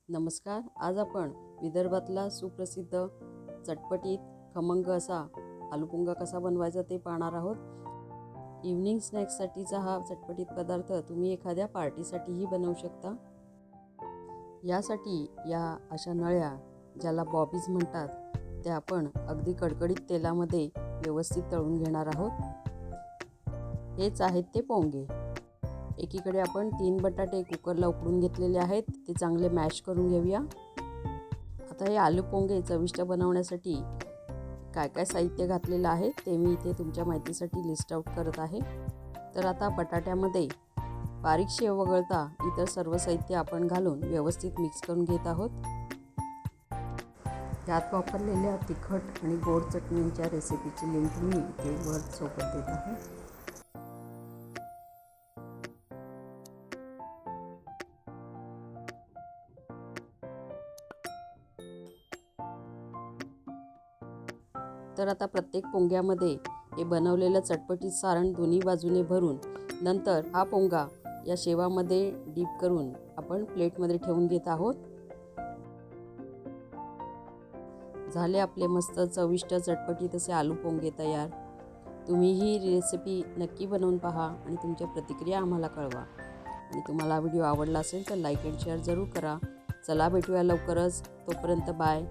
नमस्कार. आज आपण विदर्भातला सुप्रसिद्ध चटपटीत खमंग असा आलू पोंगा कसा बनवायचा ते पाहणार आहोत. इव्हनिंग स्नॅक्ससाठीचा हा चटपटीत पदार्थ तुम्ही एखाद्या पार्टीसाठीही बनवू शकता. यासाठी या अशा नळ्या, ज्याला बॉबीज म्हणतात, त्या आपण अगदी कडकडीत तेलामध्ये व्यवस्थित तळून घेणार आहोत. हेच आहेत ते पोंगे. एकीकडे आपण 3 बटाटे कुकरला उकडून घेतलेले आहेत, ते चांगले मॅश करून घेऊया. आता हे आलू पोंगे चविष्ट बनवण्यासाठी काय काय साहित्य घातलेलं आहे ते मी इथे तुमच्या माहितीसाठी लिस्ट आउट करत आहे. तर आता बटाट्यामध्ये बारीक शेव वगळता इतर सर्व साहित्य आपण घालून व्यवस्थित मिक्स करून घेत आहोत. यात वापरलेल्या तिखट आणि गोड चटणींच्या रेसिपीची लिंक मी इथे वर सोबत देत आहे. तर आता प्रत्येक पोंग्यामध्ये हे बनवलेलं चटपटीत सारण दोन्ही बाजूने भरून नंतर हा पोंगा या शेवामध्ये डीप करून आपण प्लेटमध्ये ठेवून घेत आहोत. झाले आपले मस्त चविष्ट चटपटीत असे आलू पोंगे तयार. तुम्ही ही रेसिपी नक्की बनवून पहा आणि तुमच्या प्रतिक्रिया आम्हाला कळवा. आणि तुम्हाला व्हिडिओ आवडला असेल तर लाईक अँड शेअर जरूर करा. चला भेटूया लवकरच. तोपर्यंत बाय.